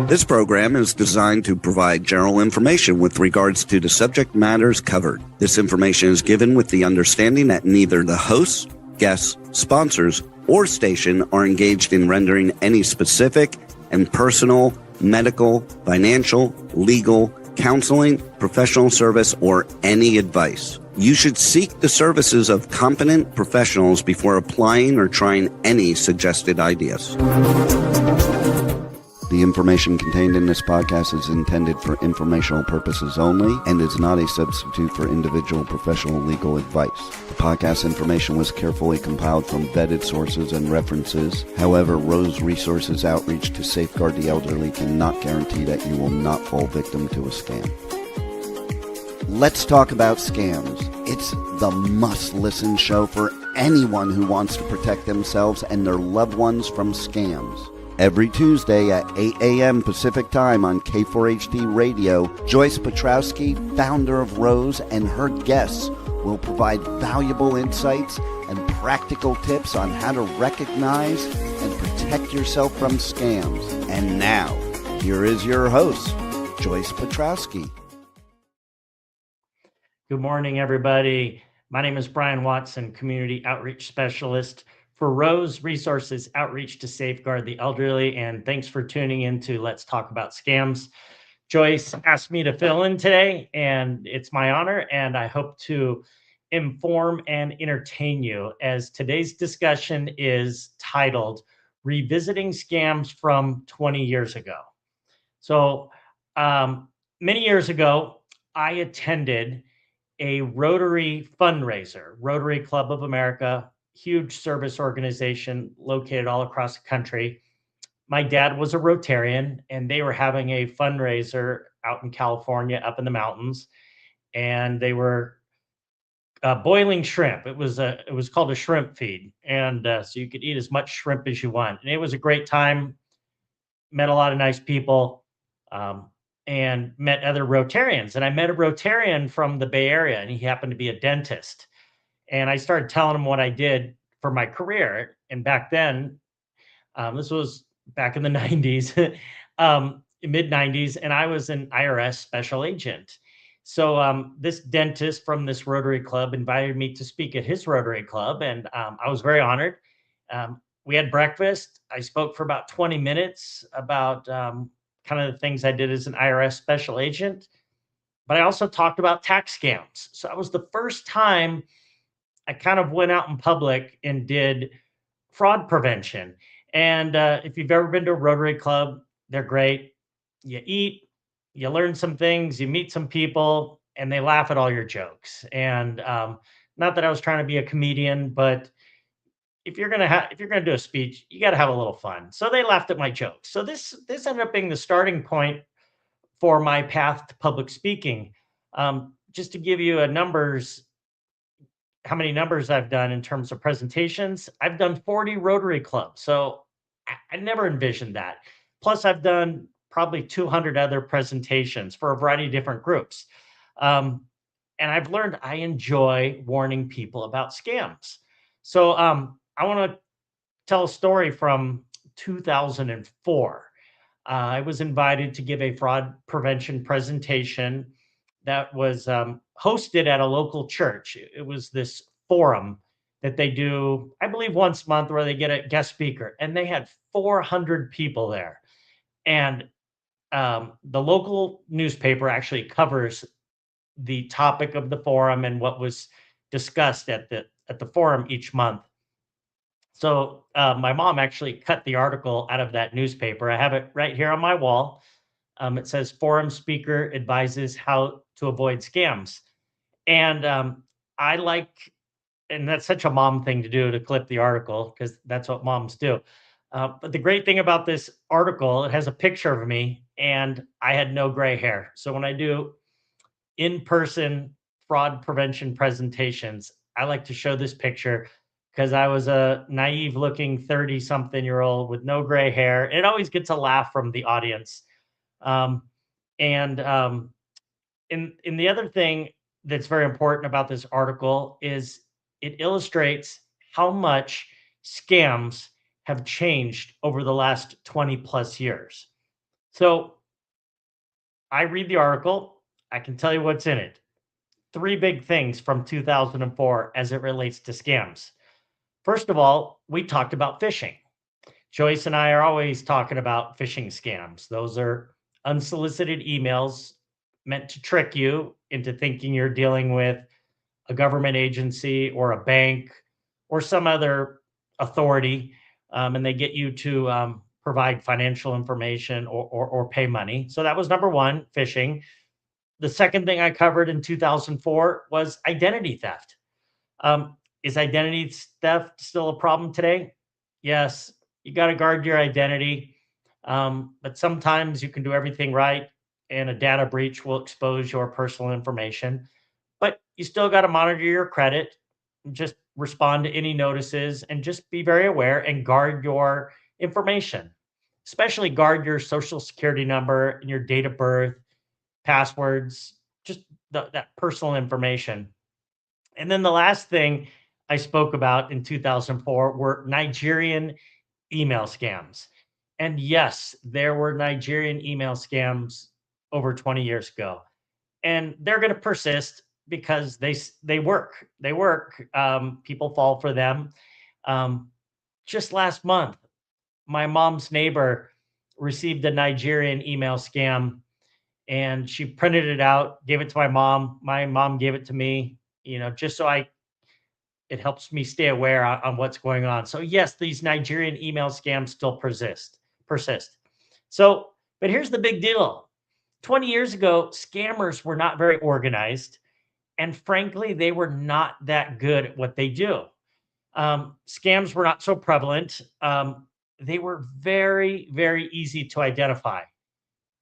This program is designed to provide general information with regards to the subject matters covered. This information is given with the understanding that neither the hosts, guests, sponsors, or station are engaged in rendering any specific and personal, medical, financial, legal, counseling, professional service, or any advice. You should seek the services of competent professionals before applying or trying any suggested ideas. The information contained in this podcast is intended for informational purposes only and is not a substitute for individual professional legal advice. The podcast information was carefully compiled from vetted sources and references. However, R.O.S.E Resources Outreach to Safeguard the Elderly cannot guarantee that you will not fall victim to a scam. Let's talk about scams. It's the must-listen show for anyone who wants to protect themselves and their loved ones from scams. Every Tuesday at 8 a.m. Pacific Time on K4HD Radio, Joyce Petrowski, founder of R.O.S E, and her guests will provide valuable insights and practical tips on how to recognize and protect yourself from scams. And now, here is your host, Joyce Petrowski. Good morning, everybody. My name is Brian Watson, Community Outreach Specialist for R.O.S.E Resources Outreach to Safeguard the Elderly, and thanks for tuning in to Let's Talk About Scams. Joyce asked me to fill in today, and it's my honor, and I hope to inform and entertain you as today's discussion is titled Revisiting Scams from 20 Years Ago. So many years ago, I attended a Rotary fundraiser, Rotary Club of America, huge service organization located all across the country. My dad was a Rotarian, and they were having a fundraiser out in California, up in the mountains, and they were boiling shrimp. It was called a shrimp feed, and so you could eat as much shrimp as you want. And it was a great time. Met a lot of nice people, and met other Rotarians. And I met a Rotarian from the Bay Area, and he happened to be a dentist. And I started telling him what I did for my career. And back then, this was back in the 90s, mid 90s, and I was an IRS special agent. So this dentist from this Rotary Club invited me to speak at his Rotary Club, and I was very honored. We had breakfast. I spoke for about 20 minutes about kind of the things I did as an IRS special agent, but I also talked about tax scams. So that was the first time I kind of went out in public and did fraud prevention. And if you've ever been to a Rotary Club, they're great. You eat, you learn some things, you meet some people, and they laugh at all your jokes. And not that I was trying to be a comedian, but if you're gonna do a speech, you got to have a little fun. So they laughed at my jokes. So this ended up being the starting point for my path to public speaking. Just to give you how many numbers I've done in terms of presentations. I've done 40 Rotary clubs. So I never envisioned that. Plus I've done probably 200 other presentations for a variety of different groups. And I've learned I enjoy warning people about scams. So I want to tell a story from 2004. I was invited to give a fraud prevention presentation that was hosted at a local church. It was this forum that they do, I believe, once a month, where they get a guest speaker, and they had 400 people there. And the local newspaper actually covers the topic of the forum and what was discussed at the forum each month. So my mom actually cut the article out of that newspaper. I have it right here on my wall. It says forum speaker advises how to avoid scams. And and that's such a mom thing to do, to clip the article, because that's what moms do. But the great thing about this article, it has a picture of me, and I had no gray hair. So when I do in-person fraud prevention presentations, I like to show this picture because I was a naive looking 30-something-year-old with no gray hair. And it always gets a laugh from the audience. And the other thing that's very important about this article is it illustrates how much scams have changed over the last 20 plus years. So I read the article. I can tell you what's in it. Three big things from 2004 as it relates to scams. First of all, we talked about phishing. Joyce and I are always talking about phishing scams. Those are unsolicited emails meant to trick you into thinking you're dealing with a government agency or a bank or some other authority, and they get you to provide financial information or pay money. So that was number one, phishing. The second thing I covered in 2004 was identity theft. Is identity theft still a problem today? Yes, you got to guard your identity. But sometimes you can do everything right, and a data breach will expose your personal information. But you still got to monitor your credit, just respond to any notices, and just be very aware and guard your information. Especially guard your social security number and your date of birth, passwords, just that personal information. And then the last thing I spoke about in 2004 were Nigerian email scams. And yes, there were Nigerian email scams over 20 years ago. And they're going to persist because they work. They work. People fall for them. Um, just last month, my mom's neighbor received a Nigerian email scam, and she printed it out, gave it to my mom. My mom gave it to me, just so it helps me stay aware on what's going on. So yes, these Nigerian email scams still persist. So, but here's the big deal. 20 years ago, scammers were not very organized, and frankly, they were not that good at what they do. Scams were not so prevalent. They were very, very easy to identify.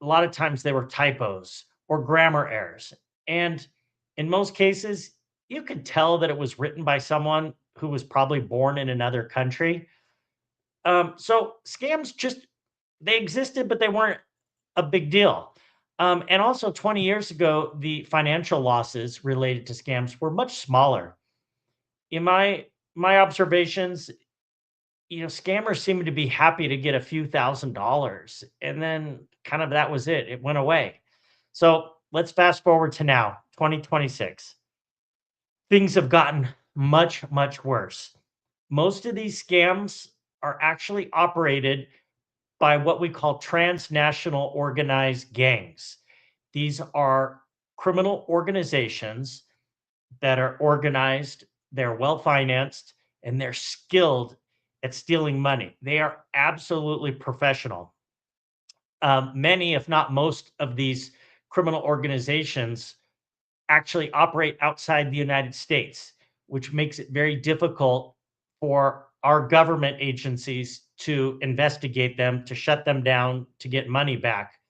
A lot of times they were typos or grammar errors. And in most cases, you could tell that it was written by someone who was probably born in another country. So scams just, they existed, but they weren't a big deal. And also 20 years ago, the financial losses related to scams were much smaller. In my observations, scammers seemed to be happy to get a few $1,000s, and then kind of that was it. It went away. So let's fast forward to now, 2026. Things have gotten much, much worse. Most of these scams are actually operated by what we call transnational organized gangs. These are criminal organizations that are organized, they're well financed, and they're skilled at stealing money. They are absolutely professional. Many, if not most, of these criminal organizations actually operate outside the United States, which makes it very difficult for our government agencies to investigate them, to shut them down, to get money back,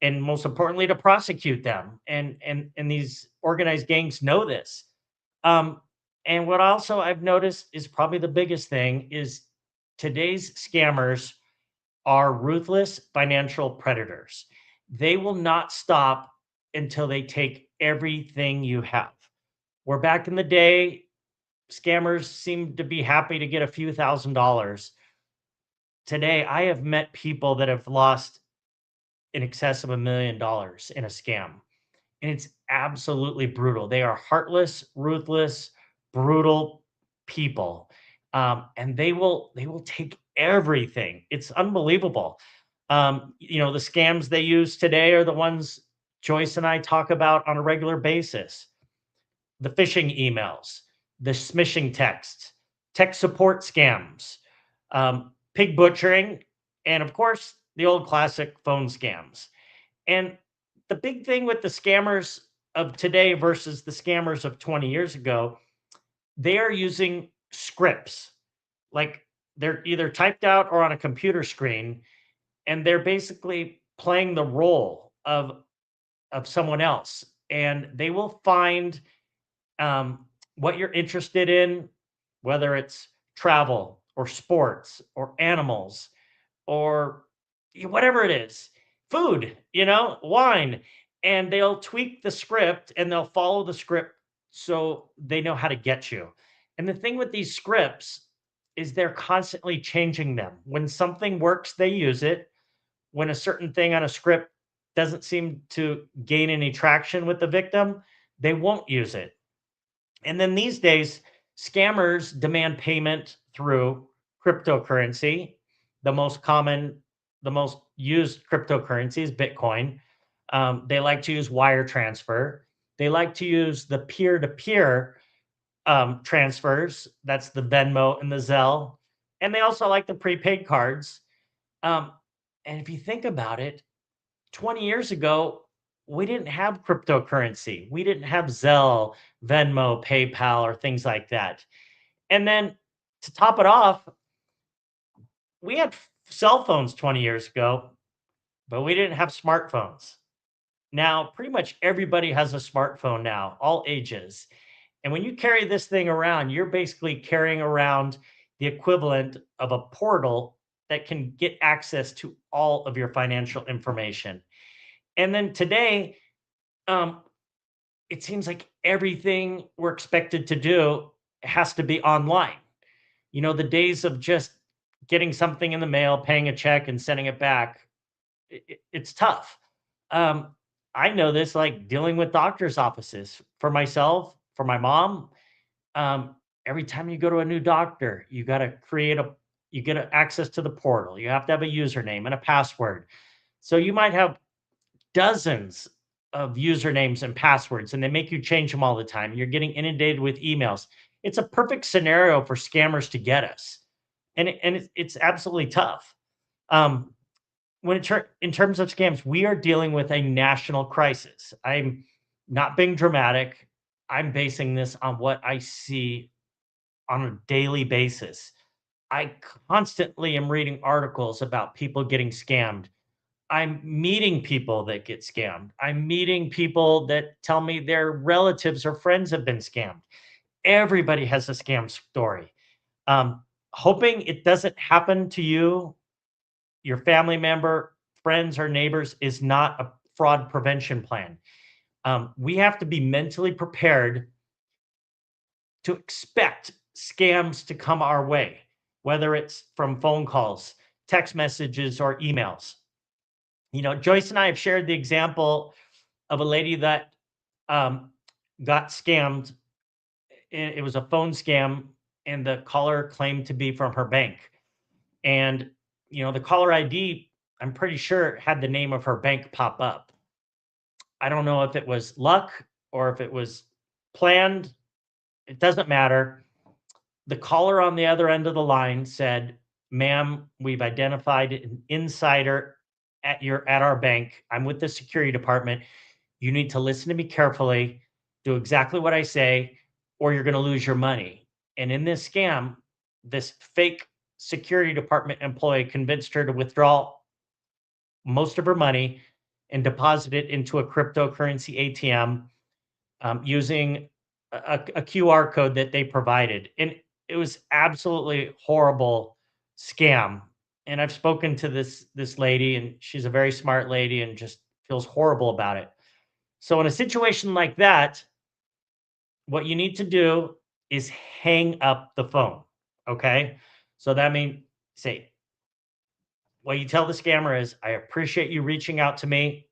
and most importantly, to prosecute them. And these organized gangs know this. Um, and what also I've noticed is probably the biggest thing is today's scammers are ruthless financial predators. They will not stop until they take everything you have. Where back in the day, scammers seemed to be happy to get a few $1,000s. Today, I have met people that have lost in excess of $1 million in a scam. And it's absolutely brutal. They are heartless, ruthless, brutal people, and they will take everything. It's unbelievable. The scams they use today are the ones Joyce and I talk about on a regular basis: the phishing emails, the smishing texts, tech support scams, pig butchering, and of course the old classic phone scams. And the big thing with the scammers of today versus the scammers of 20 years ago, they are using scripts. Like, they're either typed out or on a computer screen, and they're basically playing the role of someone else. And they will find what you're interested in, whether it's travel or sports or animals or whatever it is, food, wine, and they'll tweak the script and they'll follow the script so they know how to get you. And the thing with these scripts is they're constantly changing them. When something works, they use it. when a certain thing on a script doesn't seem to gain any traction with the victim, they won't use it. And then these days, scammers demand payment through cryptocurrency. The most common, the most used cryptocurrency is Bitcoin. They like to use wire transfer. They like to use the peer to peer transfers. That's the Venmo and the Zelle. And they also like the prepaid cards. Um, and if you think about it, 20 years ago, we didn't have cryptocurrency. We didn't have Zelle, Venmo, PayPal, or things like that. And then to top it off, we had cell phones 20 years ago, but we didn't have smartphones. Now, pretty much everybody has a smartphone now, all ages. And when you carry this thing around, you're basically carrying around the equivalent of a portal that can get access to all of your financial information. And then today, um, it seems like everything we're expected to do has to be online. The days of just getting something in the mail, paying a check, and sending it back, it's tough. Um, I know this, like dealing with doctor's offices for myself, for my mom. Um, every time you go to a new doctor, you get access to the portal. You have to have a username and a password. So you might have dozens of usernames and passwords, and they make you change them all the time. You're getting inundated with emails. It's a perfect scenario for scammers to get us, and it's absolutely tough. Um, in terms of scams, we are dealing with a national crisis. I'm not being dramatic. I'm basing this on what I see on a daily basis. I constantly am reading articles about people getting scammed. I'm meeting people that get scammed. I'm meeting people that tell me their relatives or friends have been scammed. Everybody has a scam story. Um, Hoping it doesn't happen to you, your family member, friends, or neighbors is not a fraud prevention plan. We have to be mentally prepared to expect scams to come our way, whether it's from phone calls, text messages, or emails. Joyce and I have shared the example of a lady that um, got scammed. It was a phone scam, and the caller claimed to be from her bank. And, the caller ID, I'm pretty sure, had the name of her bank pop up. I don't know if it was luck or if it was planned. It doesn't matter. The caller on the other end of the line said, "Ma'am, we've identified an insider at our bank. I'm with the security department. You need to listen to me carefully, do exactly what I say, or you're going to lose your money." And in this scam, this fake security department employee convinced her to withdraw most of her money and deposit it into a cryptocurrency ATM using a QR code that they provided. And it was absolutely horrible scam. And I've spoken to this lady, and she's a very smart lady and just feels horrible about it. So in a situation like that, what you need to do is hang up the phone. Okay. So that means say, what you tell the scammer is, "I appreciate you reaching out to me.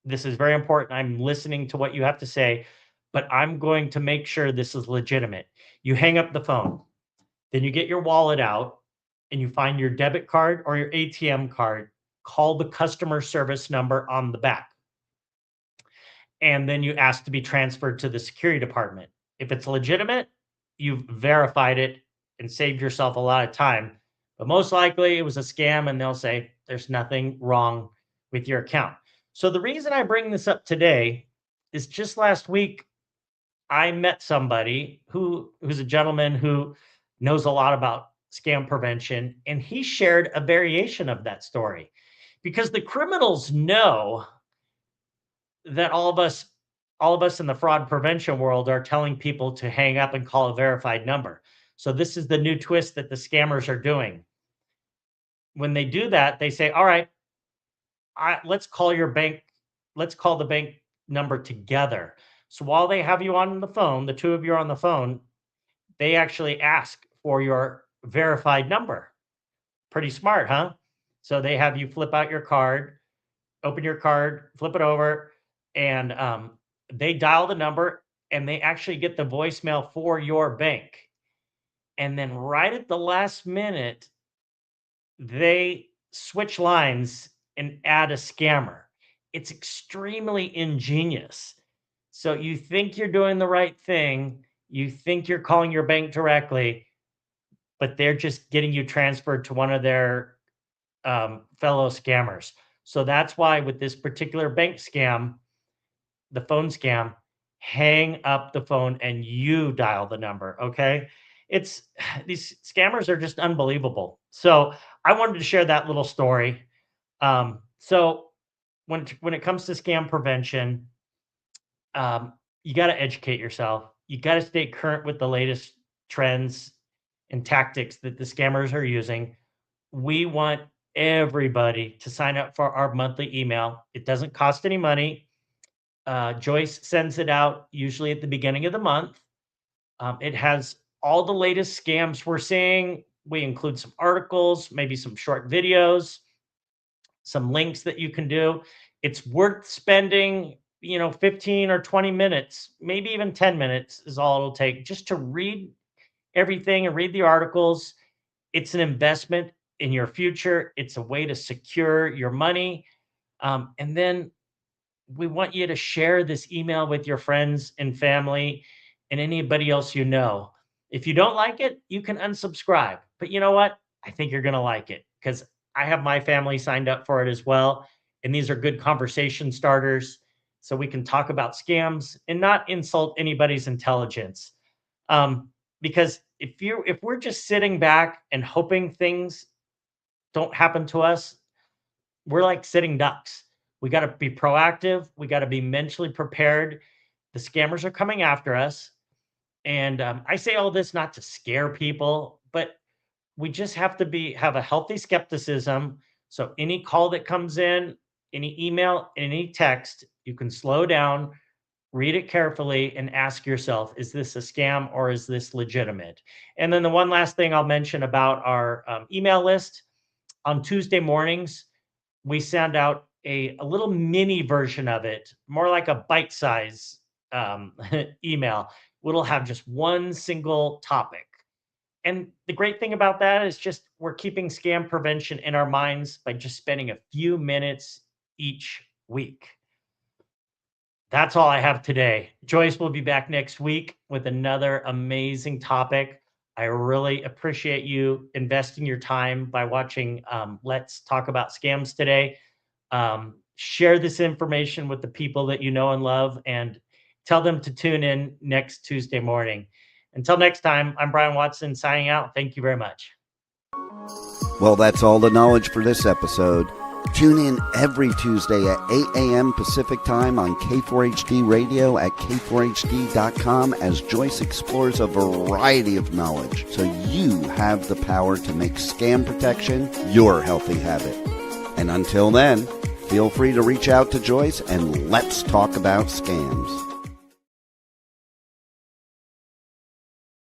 This is very important. I'm listening to what you have to say, but I'm going to make sure this is legitimate." You hang up the phone. Then you get your wallet out and you find your debit card or your ATM card. Call the customer service number on the back. And then you ask to be transferred to the security department. If it's legitimate, you've verified it and saved yourself a lot of time. But most likely it was a scam, and they'll say there's nothing wrong with your account. So the reason I bring this up today is just last week I met somebody who's a gentleman who knows a lot about scam prevention, and he shared a variation of that story because the criminals know that all of us in the fraud prevention world are telling people to hang up and call a verified number. So this is the new twist that the scammers are doing. When they do that, they say, "All right, let's call your bank. Let's call the bank number together." So while they have you on the phone, the two of you are on the phone, they actually ask for your verified number. Pretty smart, huh? So they have you flip out your card, open your card, flip it over, and they dial the number and they actually get the voicemail for your bank. And then right at the last minute, they switch lines and add a scammer. It's extremely ingenious. So you think you're doing the right thing, you think you're calling your bank directly, but they're just getting you transferred to one of their fellow scammers. So that's why with this particular bank scam, the phone scam, hang up the phone and you dial the number. Okay. It's these scammers are just unbelievable. So I wanted to share that little story. So when it comes to scam prevention, you got to educate yourself. You got to stay current with the latest trends and tactics that the scammers are using. We want everybody to sign up for our monthly email. It doesn't cost any money. Joyce sends it out usually at the beginning of the month. It has all the latest scams we're seeing. We include some articles, maybe some short videos, some links that you can do. It's worth spending, 15 or 20 minutes, maybe even 10 minutes is all it'll take just to read everything and read the articles. It's an investment in your future. It's a way to secure your money. And then we want you to share this email with your friends and family and anybody else you know. If you don't like it, you can unsubscribe. But you know what? I think you're going to like it because I have my family signed up for it as well. And these are good conversation starters. So we can talk about scams and not insult anybody's intelligence. Because if we're just sitting back and hoping things don't happen to us, we're like sitting ducks. We got to be proactive. We got to be mentally prepared. The scammers are coming after us. And I say all this not to scare people, but we just have to have a healthy skepticism. So any call that comes in, any email, any text, you can slow down, read it carefully, and ask yourself, is this a scam or is this legitimate? And then the one last thing I'll mention about our email list, on Tuesday mornings, we send out a little mini version of it, more like a bite size email. It'll have just one single topic. And the great thing about that is just we're keeping scam prevention in our minds by just spending a few minutes each week. That's all I have today. Joyce will be back next week with another amazing topic. I really appreciate you investing your time by watching Let's Talk About Scams today. Share this information with the people that you know and love and tell them to tune in next Tuesday morning. Until next time, I'm Brian Watson signing out. Thank you very much. Well, that's all the knowledge for this episode. Tune in every Tuesday at 8 a.m. Pacific Time on K4HD Radio at k4hd.com as Joyce explores a variety of knowledge so you have the power to make scam protection your healthy habit. And until then, feel free to reach out to Joyce and let's talk about scams.